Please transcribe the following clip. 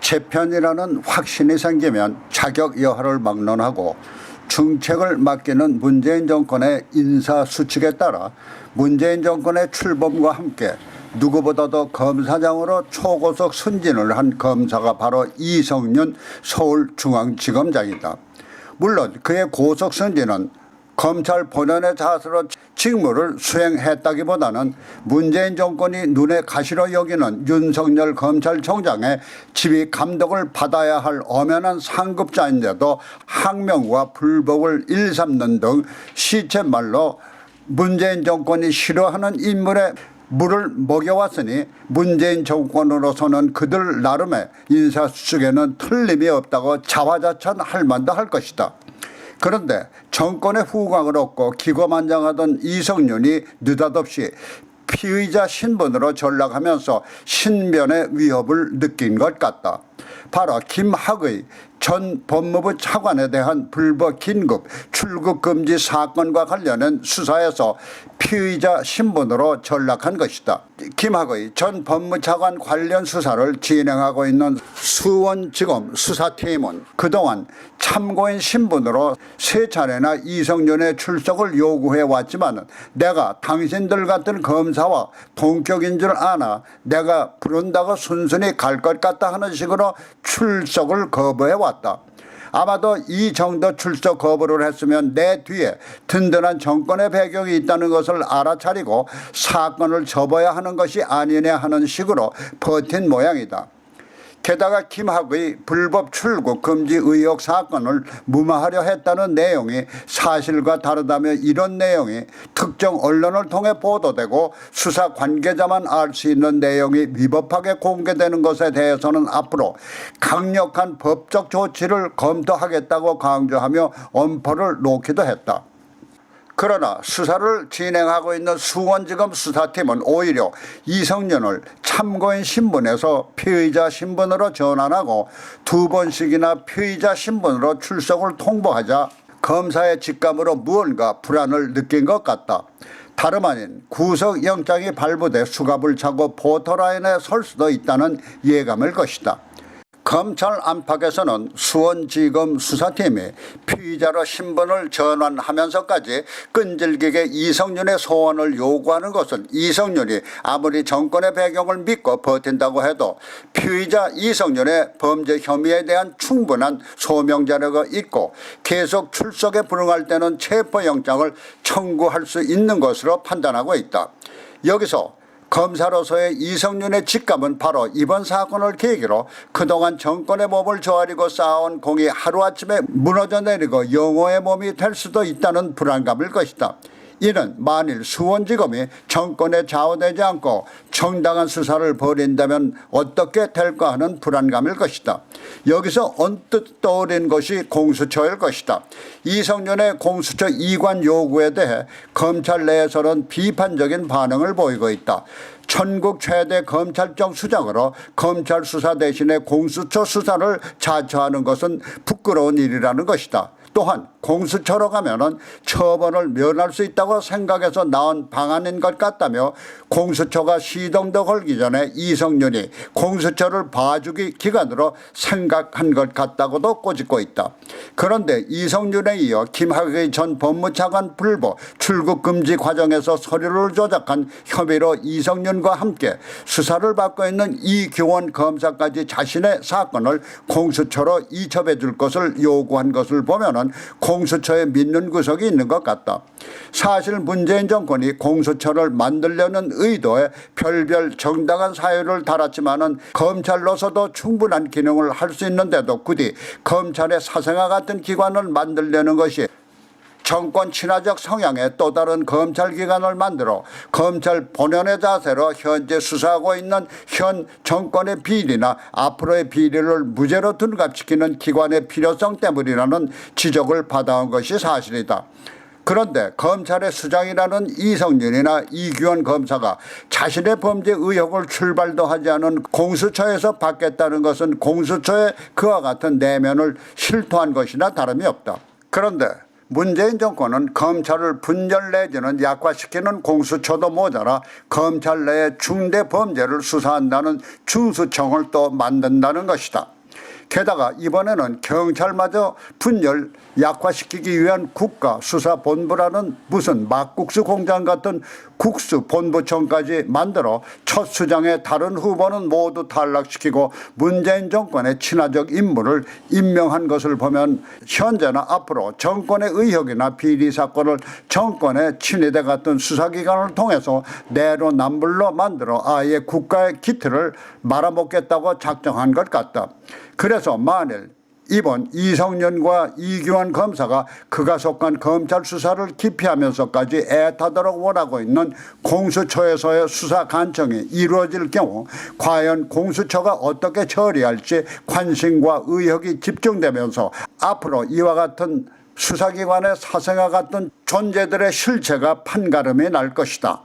재편이라는 확신이 생기면 자격 여하를 막론하고 중책을 맡기는 문재인 정권의 인사수칙에 따라 문재인 정권의 출범과 함께 누구보다도 검사장으로 초고속 승진을 한 검사가 바로 이성윤 서울중앙지검장이다. 물론 그의 고속 승진은 검찰 본연의 자세로 직무를 수행했다기보다는 문재인 정권이 눈에 가시로 여기는 윤석열 검찰총장의 지휘 감독을 받아야 할 엄연한 상급자인데도 항명과 불복을 일삼는 등 시쳇말로 문재인 정권이 싫어하는 인물에 물을 먹여왔으니 문재인 정권으로서는 그들 나름의 인사수칙에는 틀림이 없다고 자화자찬할 만도 할 것이다. 그런데 정권의 후광을 얻고 기고만장하던 이성윤이 느닷없이 피의자 신분으로 전락하면서 신변의 위협을 느낀 것 같다. 바로 김학의 전 법무부 차관에 대한 불법 긴급 출국 금지 사건과 관련한 수사에서 피의자 신분으로 전락한 것이다. 김학의 전 법무차관 관련 수사를 진행하고 있는 수원지검 수사팀은 그동안 참고인 신분으로 세 차례나 이성윤의 출석을 요구해왔지만 내가 당신들 같은 검사와 동격인 줄 아나 내가 부른다고 순순히 갈 것 같다 하는 식으로 출석을 거부해왔다. 아마도 이 정도 출석 거부를 했으면 내 뒤에 든든한 정권의 배경이 있다는 것을 알아차리고 사건을 접어야 하는 것이 아니냐 하는 식으로 버틴 모양이다. 게다가 김학의 불법 출국 금지 의혹 사건을 무마하려 했다는 내용이 사실과 다르다며 이런 내용이 특정 언론을 통해 보도되고 수사 관계자만 알 수 있는 내용이 위법하게 공개되는 것에 대해서는 앞으로 강력한 법적 조치를 검토하겠다고 강조하며 엄포를 놓기도 했다. 그러나 수사를 진행하고 있는 수원지검 수사팀은 오히려 이성윤을 참고인 신분에서 피의자 신분으로 전환하고 두 번씩이나 피의자 신분으로 출석을 통보하자 검사의 직감으로 무언가 불안을 느낀 것 같다. 다름 아닌 구속영장이 발부돼 수갑을 차고 포토라인에 설 수도 있다는 예감일 것이다. 검찰 안팎에서는 수원지검 수사팀이 피의자로 신분을 전환하면서까지 끈질기게 이성윤의 소환을 요구하는 것은 이성윤이 아무리 정권의 배경을 믿고 버틴다고 해도 피의자 이성윤의 범죄 혐의에 대한 충분한 소명 자료가 있고 계속 출석에 불응할 때는 체포영장을 청구할 수 있는 것으로 판단하고 있다. 여기서 검사로서의 이성윤의 직감은 바로 이번 사건을 계기로 그동안 정권의 몸을 조아리고 쌓아온 공이 하루아침에 무너져 내리고 영호의 몸이 될 수도 있다는 불안감일 것이다. 이는 만일 수원지검이 정권에 좌우되지 않고 정당한 수사를 벌인다면 어떻게 될까 하는 불안감일 것이다. 여기서 언뜻 떠오른 것이 공수처일 것이다. 이성윤의 공수처 이관 요구에 대해 검찰 내에서는 비판적인 반응을 보이고 있다. 전국 최대 검찰청 수장으로 검찰 수사 대신에 공수처 수사를 자처하는 것은 부끄러운 일이라는 것이다. 또한 공수처로 가면은 처벌을 면할 수 있다고 생각해서 나온 방안인 것 같다며 공수처가 시동도 걸기 전에 이성윤이 공수처를 봐주기 기관으로 생각한 것 같다고도 꼬집고 있다. 그런데 이성윤에 이어 김학의 전 법무차관 불법 출국 금지 과정에서 서류를 조작한 혐의로 이성윤과 함께 수사를 받고 있는 이규원 검사까지 자신의 사건을 공수처로 이첩해 줄 것을 요구한 것을 보면은 공수처에 믿는 구석이 있는 것 같다. 사실 문재인 정권이 공수처를 만들려는 의도에 별별 정당한 사유를 달았지만은 검찰로서도 충분한 기능을 할 수 있는데도 굳이 검찰의 사생아 같은 기관을 만들려는 것이 정권 친화적 성향의 또 다른 검찰기관을 만들어 검찰 본연의 자세로 현재 수사하고 있는 현 정권의 비리나 앞으로의 비리를 무죄로 둔갑시키는 기관의 필요성 때문이라는 지적을 받아온 것이 사실이다. 그런데 검찰의 수장이라는 이성윤이나 이규원 검사가 자신의 범죄 의혹을 출발도 하지 않은 공수처에서 받겠다는 것은 공수처의 그와 같은 내면을 실토한 것이나 다름이 없다. 그런데 문재인 정권은 검찰을 분열 내지는 약화시키는 공수처도 모자라 검찰 내의 중대 범죄를 수사한다는 중수청을 또 만든다는 것이다. 게다가 이번에는 경찰마저 분열 약화시키기 위한 국가수사본부라는 무슨 막국수 공장 같은 국수본부청까지 만들어 첫 수장의 다른 후보는 모두 탈락시키고 문재인 정권의 친화적 인물을 임명한 것을 보면 현재나 앞으로 정권의 의혹이나 비리 사건을 정권의 친위대 같은 수사기관을 통해서 내로남불로 만들어 아예 국가의 기틀을 말아먹겠다고 작정한 것 같다. 그래서 만일 이번 이성윤과 이규환 검사가 그가 속한 검찰 수사를 기피하면서까지 애타도록 원하고 있는 공수처에서의 수사 간청이 이루어질 경우 과연 공수처가 어떻게 처리할지 관심과 의혹이 집중되면서 앞으로 이와 같은 수사기관의 사생아 같은 존재들의 실체가 판가름이 날 것이다.